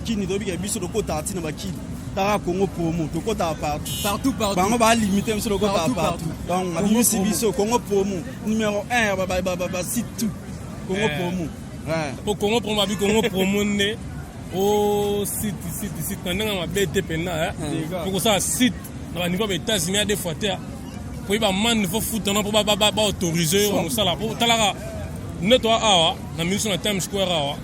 kini dobi ke biso ko ta tina ba kini ta Congo promo to ko ta partout bango ba limiter biso ko ta partout donc abimisi biso Congo promo numéro 1 ba site tout Congo promo pour Congo promo abi Congo promo ne au site ndanga ma BT pena pour ça site dans le niveau des États-Unis à des fois pour ba man faut foutre non pour ba autoriser on ça là pour talara neto awa na mission na Times Square awa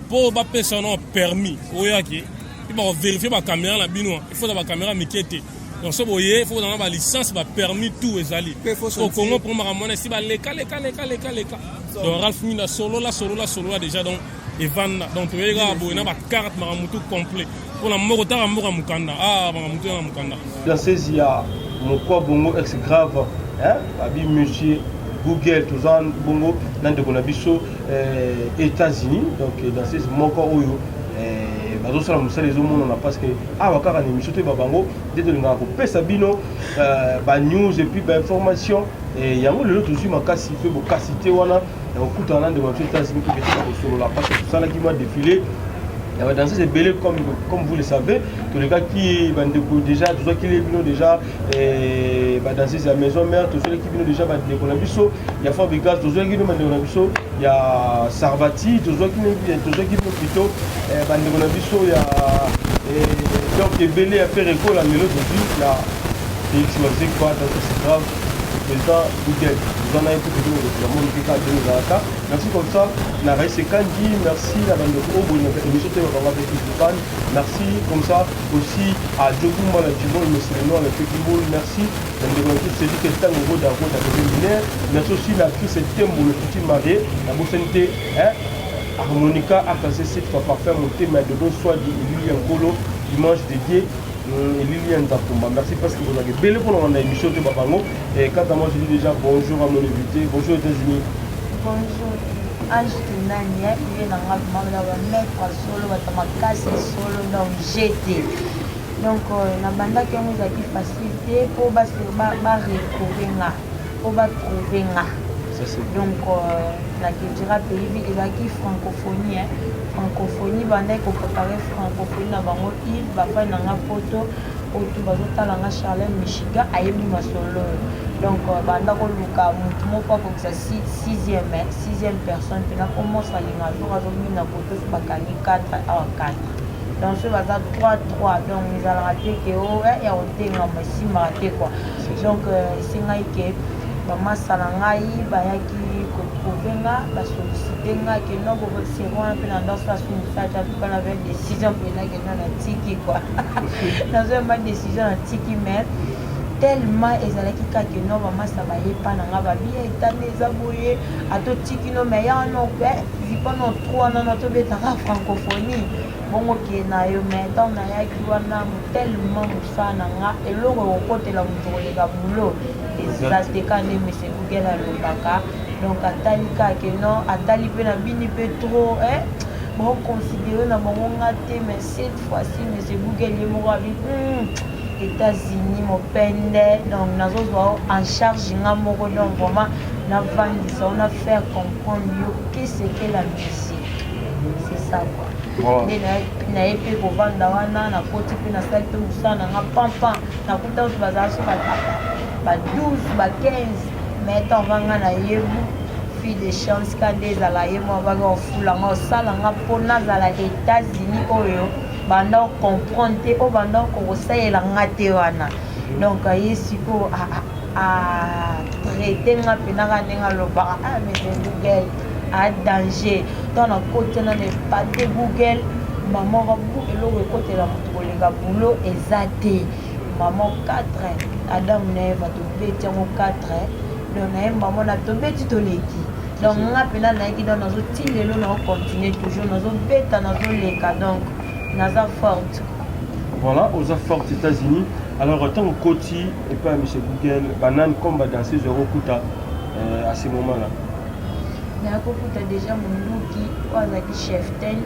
pour ba personne permis oyaki il va vérifier ba caméra la bino il faut ba caméra mikete donc ça boye il faut dans ba licence ba permis tout ezali au Congo pour ma monnaie si ba leka donc Ralph Mina solo là déjà donc Evan donc tu regardes boye na ba carte maramutu complet pour la morotara mukanda maramutu na mukanda dans ces il y a mon quoi bongo ex grave hein abi monsieur Google tout ça bongo dans de konabiso États-Unis donc dans ces moko oyo bazo sala musala les hommes on parce que wakaka ni émission te babango dès de nga ko pesa bino ba news et puis ba information et yango le tout sur makasi fait bo kasité wana okutana de aux États-Unis pour que ça solo la parce que tout ça là qui m'a défilé. Dans ces belés, comme vous le savez, tous les gars qui déjà, tous ceux qui sont déjà dans ces maisons mères, tous ceux qui sont déjà dans il y a Fabrigas, tous ceux qui sont dans il y a Sarvati, tous ceux qui sont plutôt dans il y a donc les belés à faire école en mélodie aujourd'hui, il y a Félix Mazek, donc c'est grave. Président Google, vous en avez tout de monde merci comme ça, la Kandi, merci la bande de Obo, merci comme ça aussi à Djokouma, la Djibon, le Sénégal, le Pékimbo, merci, c'est dit que c'est un gros d'argent merci aussi la crise Tembo, le petit marié, la Bossente, harmonica, à casser cette fois parfait, monter, mais de deux soit du Colo, dimanche dédié. Merci parce que vous avez belle pour l'émission de Babango. Et quant à moi, je dis déjà bonjour à mon invité. Bonjour aux États-Unis. Bonjour. Ange Tunania, il est dans la maître solo, solo dans GT. Donc, la bande qui nous a dit facilité pour retrouver donc, la culture pays et la francophonie. Francophonie, bandai ko préparer francophonie na bango il va faire na photo auto bazota la Charlène Michigan ayebi masolo donc banda ko luka mutu moko ko ça sixième personne pena commence à linga jour azomi na photo ba kani 4 à 4 donc ce bazar 3 donc ils ont raté que ya otenga masi raté quoi donc singa ke ba masala ngai ba yaki venga la solliciter nga que non pour c'est moi pendant dans ça ça pas la décision pour là que non la tiki quoi dans une décision la tiki mais tellement ezalaki kaka non maman ça va y pas na ba bien étané zabouye à tout tiki non mais ya non fait pas non trop non to beta francophonie bongo ke na yo mais dans na ya ki wana tellement musana nga eloko côté la muto les gabulo et ça c'était quand même c'est Google à l'obaka donc atali kaka non atali pe na bini pe trop bon considérer na bongo ngate mais cette fois-ci monsieur Google ye mo abi États-Unis mon pende donc nazo en charge nga moko donc vraiment na vandisa on a faire comprendre yo qu'est-ce que la musique c'est ça quoi na epe ko vanda wana na koti pe na sali pe usana nga pampa na kuta baza so ba 12 ba 15 mais tant vanga na yebu fille de chance quand des ala ye mo ba go fula nga sala nga pona za la États-Unis oyo banda comprendre te o banda ko sayela ngate wana donc yesiko a traiter nga pena ka nenga loba mais Google a danger dans la côté na ne pas de Google maman rabu eloko côté la motokolenga boulot ezate maman 4 Adam ne va to beti ngo 4 donc na maman na to beti to leki donc nga pena na ki dans nazo tilelo na continuer toujours nazo beta nazo leka donc naza forte voilà aux fortes États-Unis alors autant Koti et pas monsieur Google banane comme dans ces euros kuta à ce moment là mais à côté déjà mon louki ou chef ten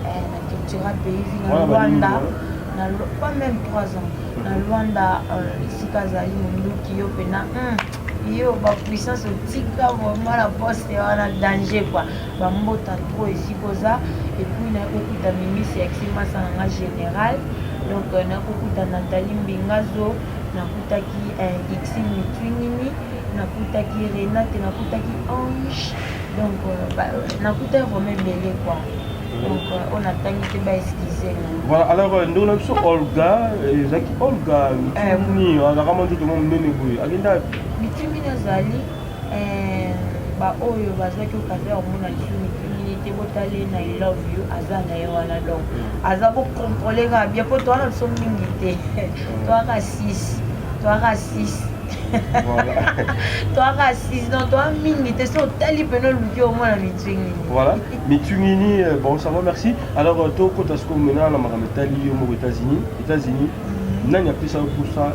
na culture pays na Rwanda pas même 3 ans na Rwanda ici kazali mon louki yo pena yo bapuissance otika vraiment la poste wana danger quoi bambota trop esi koza epuis nakokuta mimisi ya kisimasa nanga général donc nakokuta Nathalie Mbingazo nakutaki Dixine Mitwingini nakutaki Renate nakutaki Ange donc nakutaki vraiment ebele quoi donc on atangi te baesquise voilà alors ndeko na biso Olga ezaki Olga Mitwingini azalaka manzo tomo monene boye akenda Mitwingini azali baoyo bazwaki okaze ya komona lisu Mitwingini te botale na I love you aza na ye wana donc aza bocontrole kaka bien mpo towana biso mingi te toaka 6 toaka 6 donc toa mingi te so otali pene oluki omona Mitwingini voilà Mitwingini bon ça va merci alors tokota siko mena na makambo etali yo moko États-Unis nani apesa yo mposa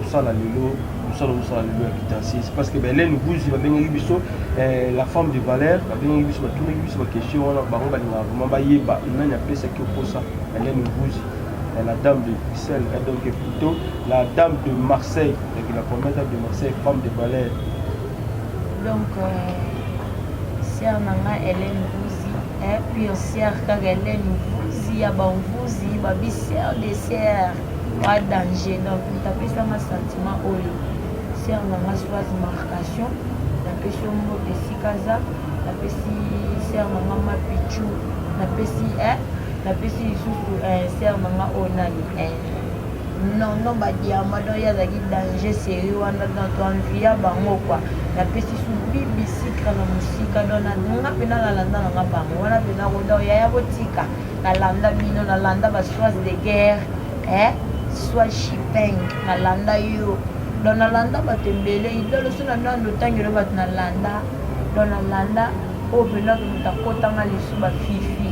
osala lelo ya quittance c'est parce que Hélène Bouzi babengaki biso la femme de valeur babengaki biso batunaki biso baquestion wana bango balingaka vraiment bayeba nani apesaki oposa Hélène Bouzi la dame de Bruxelles donc plutôt la dame de Marseille donc la première dame de Marseille femme de valeur donc sœur nanga Hélène Bouzi puis sœur kaka Hélène Bouzi ya bamvuzi babi sœur de sœur pas danger donc tapesanga sentiment oyo sœur nanga soise marcation napesi yo mbote esikaza napesi sœur nanga mapichu napesi lisusu sœur nanga oyo nani non badiama donc ye azalaki danger série wana donc toenvia bango quoi napesi su bibi sikra na mosika donc nga mpe nalanda nanga bango wana mpe nakoda yaya botika nalanda bino nalanda basoise de guerre soit shipping nalanda yo donc nalanda bato ebele idolo so nando otangelo bato nalanda donc nalanda oyo mpena moto akotanga lisu bafifi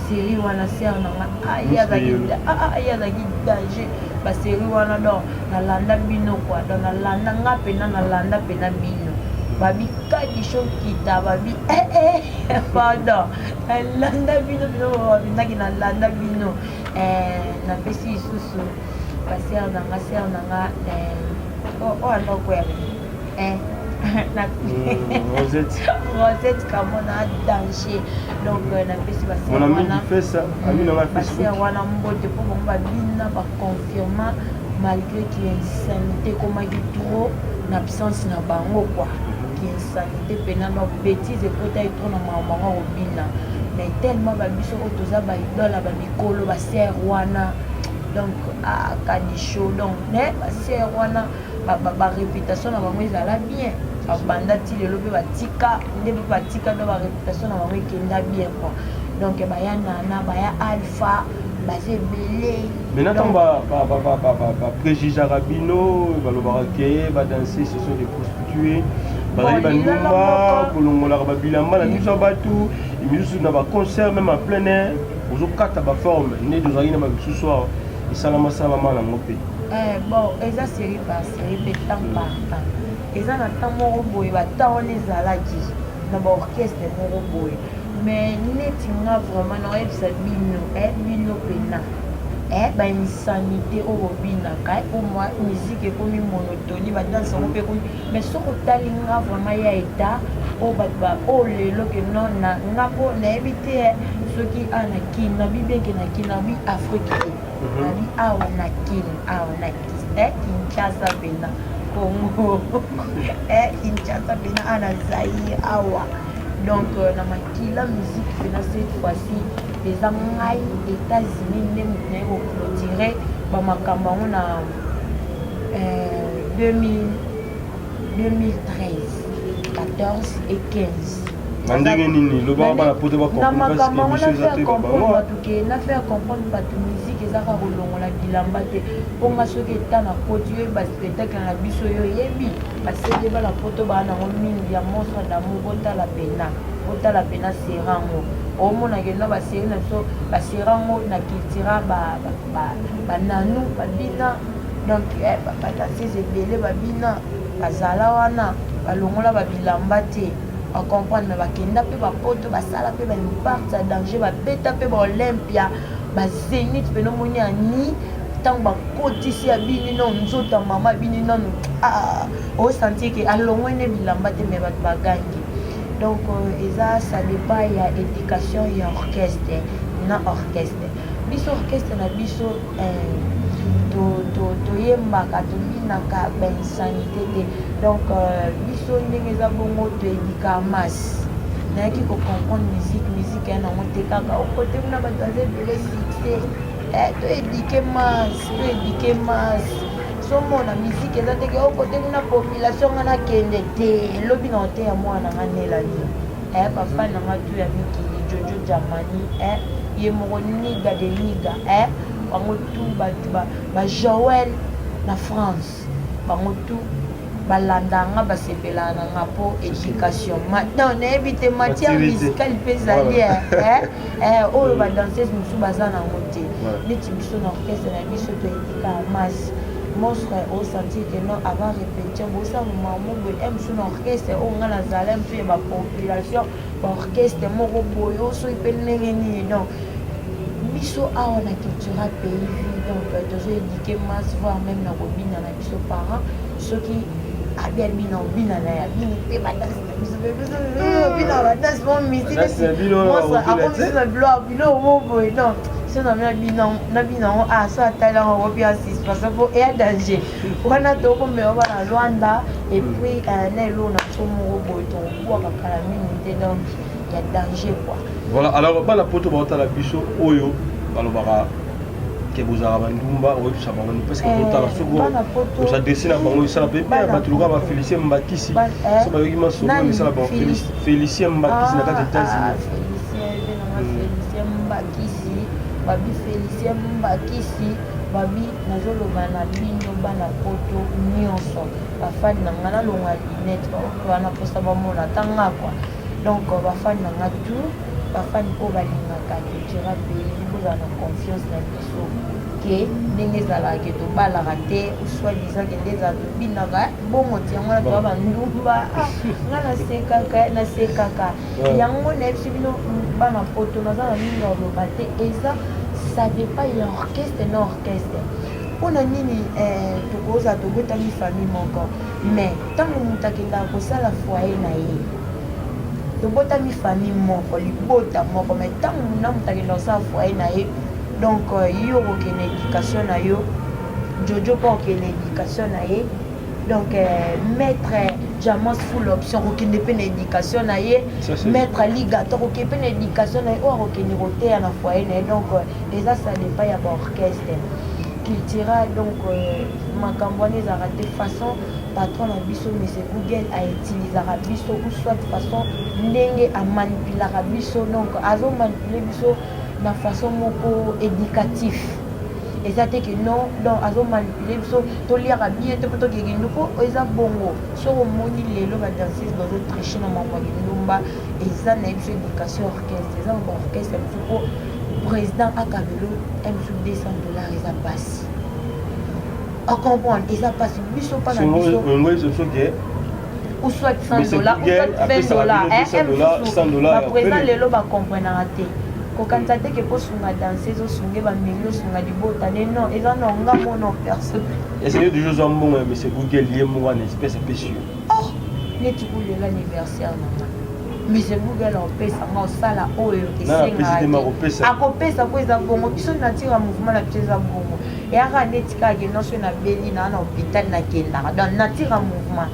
série wana sere nanga ye azalaki danger basérie wana donc nalanda bino quoi donc nalanda nga mpena nalanda mpena bino babi kadi shokita babi pardon nalanda bino babinaki nalanda bino napesi lisusu basere nanga oyo andokoya Rosette kamona danger donc napesi basere wana mbote mpo bango babina baconfirma malgré que insanité ekomaki trop na absence na bango quoi ki insanité mpena donc bétise ekotaki trop na bango kobina mais tellement babiso oyo toza baidole bamikolo basere wana donc kadisho donc basere wana baréputation na bango ezala bien babanda ti lelo mpe batika nde mpe batika ndo baréputation na bango ekenda bien quoi donc baya nana baya alpha baza ebele maintenant bapréjugeaka bino balobaka ke badanse ce sont des prostituées bazali bandumba kolongolaka babilamba na miso ya bato misusu na baconcert même en plein air ozokata baforme nde tozalaki na bamisusu awa esalama salama nango mpe bon eza série par série mpe temps par temps eza na temps moko boye batemps wana ezalaki na baorchestre moko boye mais neti nga vraiment naoyebisa bino mpena bainsanité oyo bobinaka po mwa musike ekomi monotoni badanse yango mpe ekomi mais soki otali nga vraiment ya eta oyo bato oyo lelo ke non nga mpo nayebi te soki na kini nabi bienke na kini nabi afrique nabi awa na kini kinshasa mpena congo kinshasa mpena ana zaire awa donc na makila musique mpena cette fois-ci eza ngai états-unis nde moto naye koclotire bamakambo yango na 2013 14 et 15 na ndenge nini lobaka bana poto na makambo yango nafaire comprendre bato musique ezaka kolongola bilamba te mponga soki eta na koti oyo baspectacle na biso oyo oyebi basede bana poto baa nango mingi ya monstre d'amour botala pena serango omonake no baseri na biso baserango na cultura bananu babina donc badanseuse ebele babina bazala wana balongola babilamba te bacomprendre me bakenda mpe bapoto basala mpe baimparte ya danger babeta mpe baolympia bazénith mpe nomoni ani ntango bakotisi ya bini no nzoto ya mama bini nano osentir ke alongwene bilamba te me bato bagangi. Donc eza ça dépend ya éducation ya orchestre na orchestre. Biso orchestre na biso toyembaka tobinaka bainsanité te. Donc biso ndenge eza bongo toyedika masse nayaki kocomprendre musique ya nango te kaka okote kuna bato aza ebele succès toyedike masse somona musique eza teke okote kuna population nga nakende te elobi na ote ya mwana nga nelani bafani nanga tu ya mikili jojo jamani ye moko niga de niga bango tu bajoel na France bango tu balandanga basepelaka nanga mpo éducation maintenant nayebi te matière musicale mpe ezali oyo badanseuse mosusu baza nango te neti biso na orchestre na biso toyedika masse monstre osentir ke non avant répétition bosala mamo boye mosusu na orchestre oyo nga nazala mpe ya bapopulation baorchestre moko boye osoki mpe ndenge nini donc biso awa na cultura pays donc tozoyedike masse voire même na kobina na biso parent soki abina obina na ya bini mpe badanse na biso bina badanse mo musique akomisa bilo mo boye donc so na bina ngo so atala ngo opi assist parce que eya danger wana tokomela bana Rwanda et puis na elo na somo boye tobwaka kala mingi te donc ya danger quoi. Voilà, alors bana poto baotala biso oyo balobaka ke bozala bandumba oyebisa bango parce que totala soko osadresse na bango esala mpe batuluka ba Félicien Mbakisi so bayoki masolo esala bango Félicien Mbakisi na kati États-Unis Félicien Mbakisi babi Félicien Mbakisi babi nazoloba na bino bana poto nyonso bafani na nga nalonga linete wana mposa bamona tanga kwa donc bafani na nga tout bafani mpo balingaka cultura pays kozala na confiance na biso ke ndenge ezalaka tobalaka te soi-disant ke nde ezala tobinaka bongo ti yango na toa bandumba nga nasekaka yango nayebi bino bana poto naza na mingi oloba te eza ça dépend ya orchestre na orchestre mpona nini tokozala tobotami famille moko mais ntango moto akendaka kosala foyer na ye tobotami famille moko libota moko mais ntango na moto akenda kosala foyer na ye donc yo okende éducation na yo jojo mpo okende éducation na ye donc maître jamas full option okende mpe na éducation na ye maître ligator okende mpe na éducation na ye oyo akokende koteya na foyer na ye donc eza ça dépend ya baorchestre culturel donc makambo wana ezalaka te façon patron na biso monsieur Google autilisaka biso ou soit façon ndenge amanipulaka biso donc azomanipule biso na façon moko éducatif eza te ke non donc azomanipule biso toliaka bien te mpo tokekende mpo eza bongo soki omoni lelo badanseuse bazotriche na mambo ya kindumba eza na ye biso éducation orchestre eza na baorchestre mosu mpo président akabelo msu $200 eza pasi ocomprendre eza pasi biso mpa na biso ou soit $100 ou soit $20 baprésident lelo bacomprenaka te kokanisa te ke mpo sunga danse ezosunga bamilio osunga libota ne non eza na nga mono personne essaye de jouer mbongo ya monsieur Google ye mo wana espèce pécieux neti kolela anniversaire nanga monsieur Google opesanga osala oyo esengaka akopesa mpo eza bongo biso natira mouvement na biso eza bongo eyaka neti kaka ke nyonso na beli na na hôpital nakendaka donc natira mouvement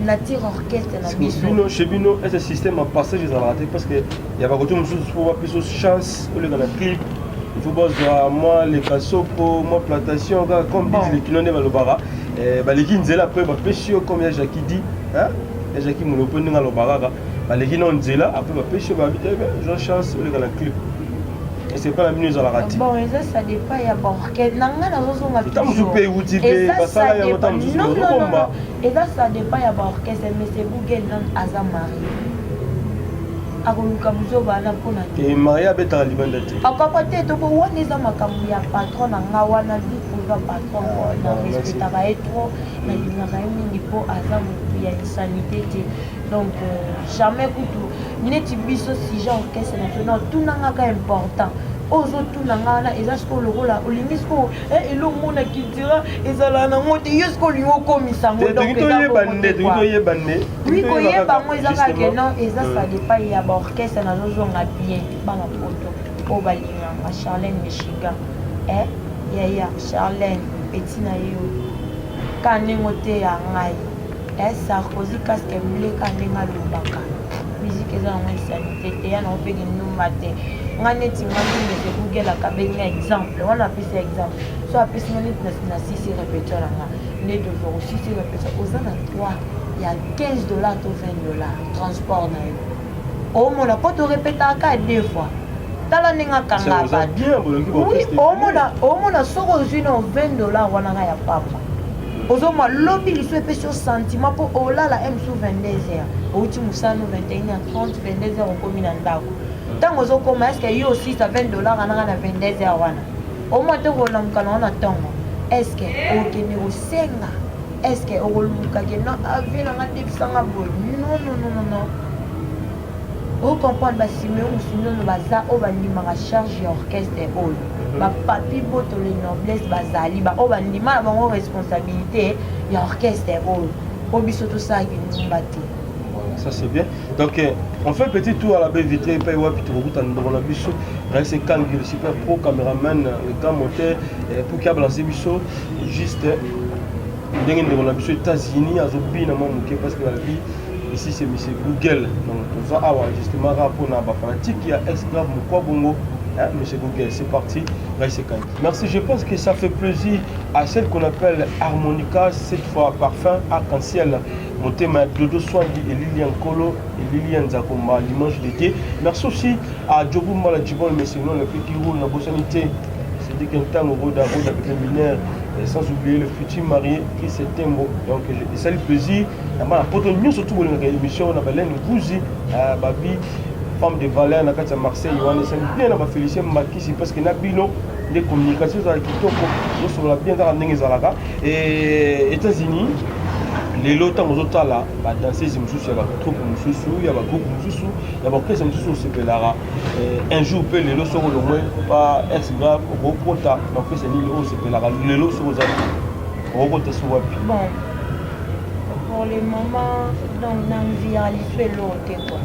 natire orchestre na biso chez bino est ce système en passage ezalaka te parce que ya bakoto mosusu po bapeso chance oleka na clip il faut bazwa mwa lekasoko mwa plantation kaka comme bidi lekino nde balobaka baleki nzela après bapesi yo comme ya Jackie di ya Jackie monopo ndenge alobaka kaka baleki na nzela après bapesi yo babita eza chance oleka na clip et c'est pas la minute ezalaka te bon eza ça dépend ya baorchestre na ngai nazozonga toujours mpe euti mpe basala yango ta mosusu ozokomba eza ça dépend ya baorchestre monsieur Google nan aza mari akoluka bozobana mpona te mari abetaka libanda te akapa te toko wana eza makambo ya patron na nga wana bikuza patron na respectaka ye trop nalingaka ye mingi mpo aza motu ya insanité te donc jamais kutu neti biso sujet orchestre national tunangaka important ozotuna nga wana eza siko lokola olingi siko elongo na culture ezala nango te yo siko olingi okomisa ngo oui koyeba ngo eza kaka non eza ça dépend ya baorchestre nazozonga bien bana poto oyo balinganga Charlène Michigan ya Charlène petit na yo ka ndenge te ya ngai Sarkozy casque bleu ka ndenge alobaka musique eza nango insanité te ya nango mpeke ndumba te nga neti ngangi mese Google akabenga exemple wana apesa exemple so apesi nga neti na 6 répétition na nga nde tozoko 6 répétition oza na 3 ya $15 to $20 transport na yo omona po torepetaka 2 fois tala ndenge akanga omona soko ozwi na $20 wana nga ya papa ozomwa lobi liso epesi yo sentiment mpo olala msu 22h outi mosano 21h30 22h okomi na ndako ntango ozokoma eske yo aussi sa $20 anaka na 22h wana omwa te kolamukana wana ntongo eske okende kosenga eske okolumukake no avie nanga ndebisanga boye non ocomprendre basimeo mosunono baza oyo bandimaka charge ya orchestre oyo bapapi botolo noblesse bazali oyo bandima na bango responsabilité ya orchestre oyo po biso tosalaki ndumba te. Ça c'est bien. Donc on fait un petit tour à la baie vitrée et puis on a biso c'est quand le super pro caméraman le grand moteur pour qu'il a balancé biso juste on a biso États-Unis à Zobina parce que la vie ici c'est monsieur Google donc on va avoir justement rapport na ba fanatique il y a ex-grave Mokwa Bongo monsieur Google c'est parti. Merci, je pense que ça fait plaisir à celle qu'on appelle harmonica, cette fois parfum arc-en-ciel. Mon thème est Dodo Swandi et Lilian Kolo et Lilian Zakoma, dimanche d'été. Merci aussi à Djobou Maladjibon, mais sinon le petit rôle, la bossanité, c'est dit qu'un temps au Roda avec les mineurs, sans oublier le futur marié qui s'est Tembo. Donc, c'est le plaisir. Pour nous, surtout pour l'émission, on a Belen Gouzi, Babi. Femme de valeur na kati ya Marseille wana c'est bien na féliciter Makisi parce que na bino les communications za kitoko nous sur la bien dans ndenge zalaka et États-Unis les lots ozotala ba danseuse mususu ya ba troupe mususu ya ba groupe mususu ya ba orchestre mususu sepelara un jour peut les lots soko le moins pas ex grave au ponta donc c'est ni lots sepelara les lots soko za au ponta so wapi bon pour le moment donc na viralité l'autre quoi.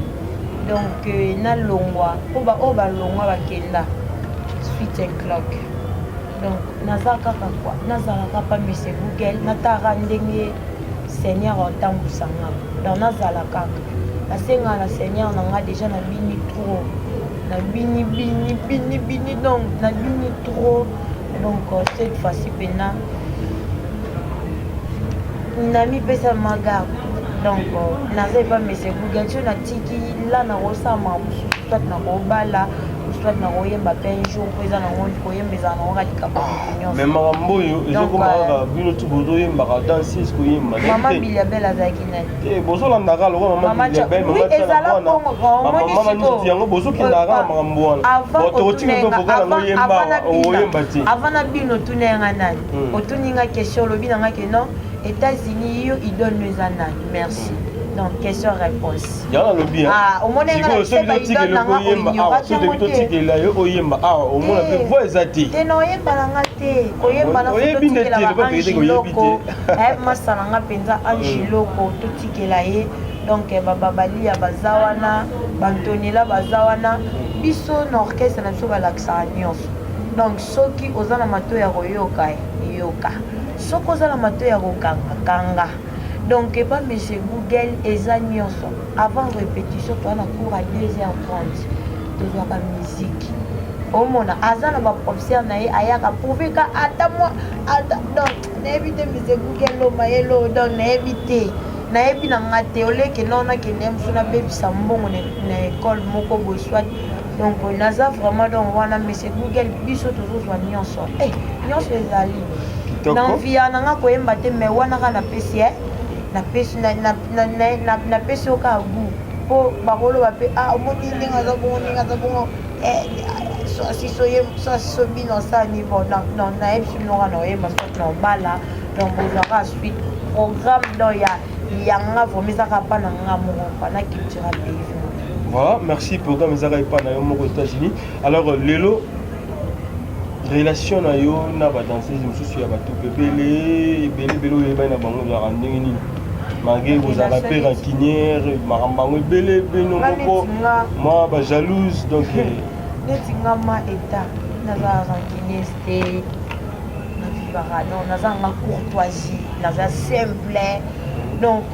Donc na longwa oba longwa bakenda suite and clock donc nazaka kwa nazalaka pa monsieur Google natara ndenge Seigneur otambusanga donc nazalaka nasenga na Seigneur nanga déjà na bini trop na bini donc na bini trop donc cette fois-ci pena nami pesa maga donc nazali pas monsieur Google tu na tiki là na rosama soit na robala soit na royemba pe un jour pesa na ngoni koyemba za na ngati ka opinion mais marambo yo ezoko bino tu bozo yemba ka danser ko yemba mama bilia bela zaki na bozo la ndaka lo mama bilia bela mama ezala mama ni yango bozo ki ndaka marambo wana boto tiki to boka na yemba o yemba ti avant bino tunenga nani otuninga question lobi na ngaki non États-Unis yo ils donnent les ananas merci donc question réponse yala lobi au monde nga so bi tiki le ko yemba so de tiki la yo o yemba au monde pe voix ezati te no yemba nga te ko yemba na foto tiki la loko masala nga penza anjiloko to tiki la ye donc babali ya bazawana bantonela bazawana biso na orchestre na biso balaksa nyonso donc soki ozana mato ya koyoka yoka soko za la mato ya kokanga donc pas monsieur Google eza nyonso avant répétition toi na cours à 2h30 toujours la musique au mona azana ba professeur na ayaka prouver ka ata moi ata donc na éviter monsieur Google lo mayelo donc na éviter na ebi na ngate oleke nona ke nem suna bebisa mbongo na école moko bo soit donc naza vraiment donc wana monsieur Google biso toujours soin nyonso nyonso ezali na via nanga koyemba te me wana ka na pesi na pesi na pesi oka bu po bakolo bape omoni ndinga za bongo si so bino sa niveau non na ebisi nora na oyemba soit na obala donc bozwaka suite programme donc yanga vomizaka pa na nga moko pa na culture pays. Voilà, merci programme ezaka pa na yo moko aux États-Unis. Alors lelo relation na yo na badanseuse mosusu ya bato ebele oyeba na bango ozalaka ndenge nini malgré kozala mpe rancunière makambo yango ebele bino moko mwa bajalouse donc neti nga ma état naza rancunière te na vivaka non naza nga courtoisie naza simple donc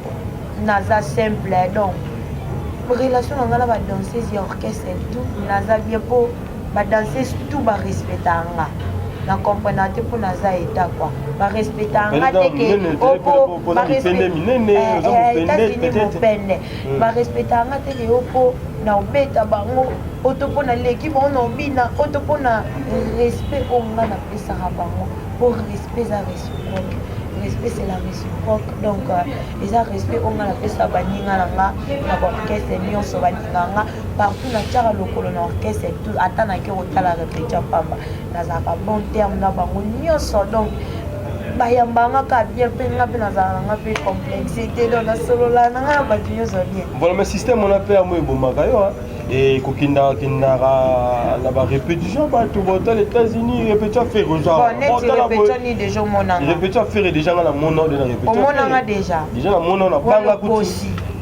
relation na nga na badanseuse ya orchestre tout naza bien mpo badanseuse tout barespecta nga na comprendre te mpo naza état quoi barespecta nga te ke opo États-Unis mopende barespecta nga te ke opo na obeta bango oto mpo na leki bango na obina oto mpo na respect oyo nga napesaka bango mpo respect eza réciproque respect c'est la réciproque donc eza respect oyo nga napesa baninga na nga na baorchestre nyonso baninga nga partout natiaka lokolo na orchestre tout ata nake kotala répétition pamba nazalaka bon terme na bango nyonso donc bayambanga ka bien mpe nga mpe nazala nanga mpe complexité donc nasolola nanga na bato nyonso bien voilà mais système ona mpe yamo ebomaka yo kokendaka na barépétition bato botala états-unis répétition affaire répétition affaire déjà nga na mona ode na répétition omonanga déjà na mona na banga kutu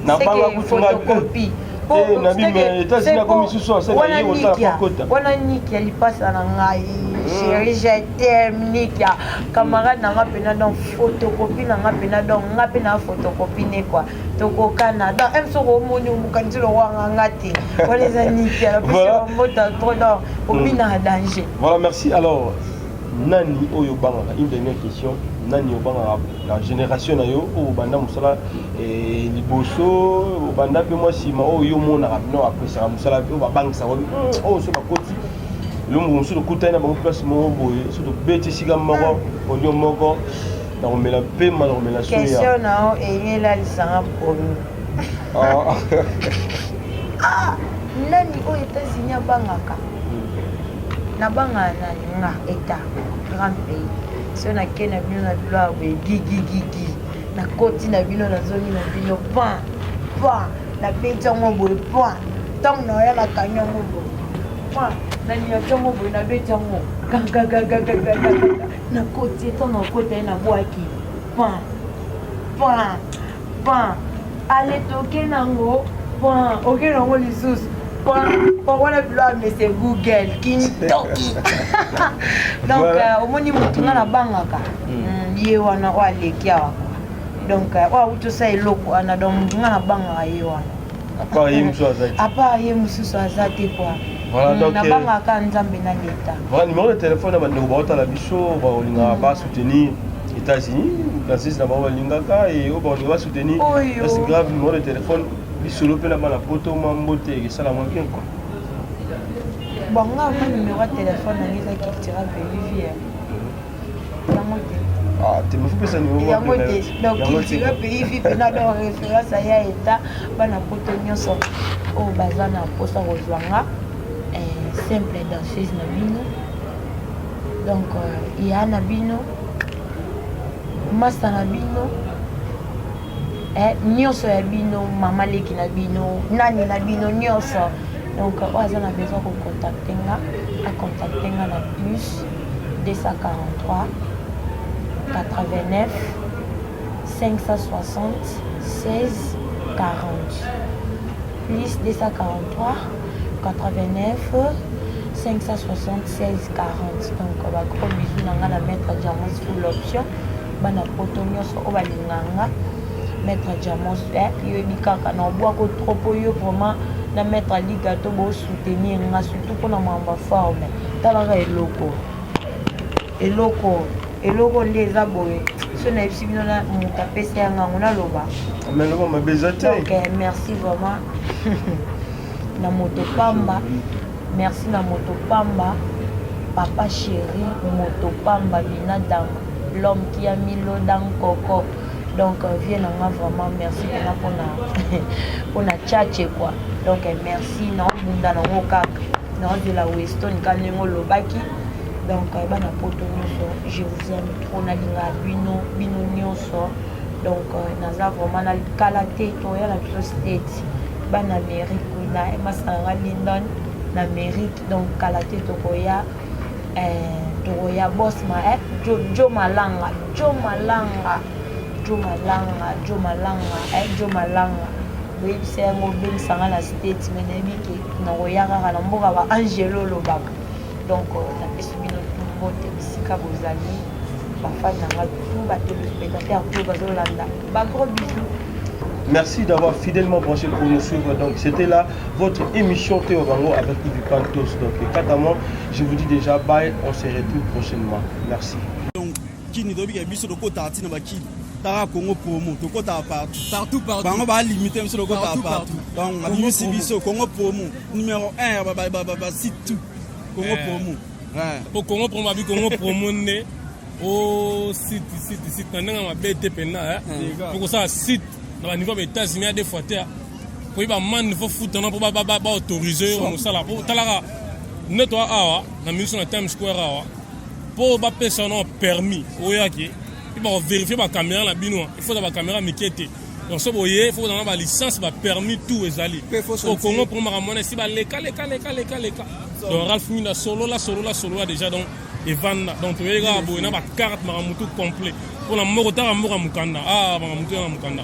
na banga kutu états-unis akomi susu asala ye otala kokota wana nikia lipasa na ngai chéri je t'aime nikia camarade na nga mpena donc photocopie na nga mpena donc nga mpe na photocopie ne quoi tokokana donc m soko omoni omokanisi lowanga nga te wana eza nikia napesa mota trop donc obina danger voilà merci alors nani oyo obangaka une dernière question nani obangaka na génération na yo oyo obanda mosala liboso obanda mpe mwa nsima oyo yo omonaka bino apesaka mosala mpe oyo babangisaka oyo so bakoti elombo mosusu tokutani na bango place moko boye so tobeti esika moko olio moko nakomela pema nakomela question na o eyelalisanga promi nani oyo États-Unis abangaka nabanga nani nga état grand pays so nake na bino na bilo ya boye gigigigi nakoti na bino nazongi na bino pan nabeti yango boye pan ntango naoya nakangi yango boye pan naniaki yango boye nabeti yango gagagagagaga nakoti ntango nakota ye nabwaki pan ale toke nango pan oke nango lisusu wana bilo ya mese google kintoki donc omoni motu nga nabangaka ye wana oyo aleki awa donc oyo autosa eloko wana donc motu nga nabangaka ye wana apart ye mosusu aza te kwa nabangaka nzambe na leta voilà numéro de téléphone ya bandeko baotala biso baolingaka basoutenir États-Unis dansese na bango balingaka e oyo baolinga basoutenir c'est grave numéro de téléphone bisolo mpe na bana poto mwa mbote ekesala mwa bien quoi bonga ma numéro ya téléphone nange eza cultura pelivier yango te te mafu pesa numéro yango te donc cultura pelivier mpena donc référence ya eta bana poto nyonso oyo baza na posa kozwanga simple danseuse na bino donc ya na bino masa na bino nyonso ya bino mama leki na bino nani na bino nyonso donc oyo aza na besoin kocontacte nga acontacte nga na plus 243 89 560 16 40 plus 243 89 576 40 donc bagros bisou na nga na maître diamos full option bana poto nyonso oyo balinganga maître diamos yoyebi kaka na obwako trop oyo vraiment na maître aliga to bosoutenir nga surtout mpona makambo ya forme talaka eloko nde eza boye so nayebisi bino na moto apesa ya ngango naloba donc merci vraiment na moto pamba merci na moto pamba papa chéri moto pamba binadamu l'homme qui a mis l'eau dans coco donc vie nanga vraiment merci mpona tchatche quoi donc merci naobunda nango kaka naozela weston ka ndenge olobaki donc bana poto nyonso je vous aime trop nalingaka bino nyonso donc naza vraiment nalikala te toya na biso state bana amérique na masanga london na amérique donc kala te tokoya tokoya boss ma Jo Malanga boyebisa yango obengisanga na statement nayebi ke nakoya kaka na mboka ba Angelo olobaka donc napesi bino mbote bisika bozali bafani nanga tout batelespectateur to bazolanda bagros bisous. Merci d'avoir fidèlement branché pour nous suivre. Donc c'était là votre émission Théo Bango avec Yves Pantos. Donc Katamon, je vous dis déjà bye, on se retrouve prochainement. Merci. Donc kini dobi ke biso doko tartine ba kini tara Congo promo toko ta partout bango ba limiter biso doko ta partout. Donc abimisi biso Congo promo numéro 1 ba site tout Congo promo. Ouais. Pour Congo promo abi Congo promo ne au site nanga ma BT pena pour ça site dans le niveau des États-Unis des fois pour y man niveau foot non pour ba autoriser on ça là pour talara netwa awa na mission na Times Square awa pour ba personne permis oyaki il va vérifier ba caméra la bino il faut ba caméra mikete donc ça boye il faut dans ba licence ba permis tout ezali au Congo pour maramona si ba leka donc Ralph Mina solo déjà donc Evan donc tu vois boye na ba carte maramutu complet pour la moko ta mukanda mukanda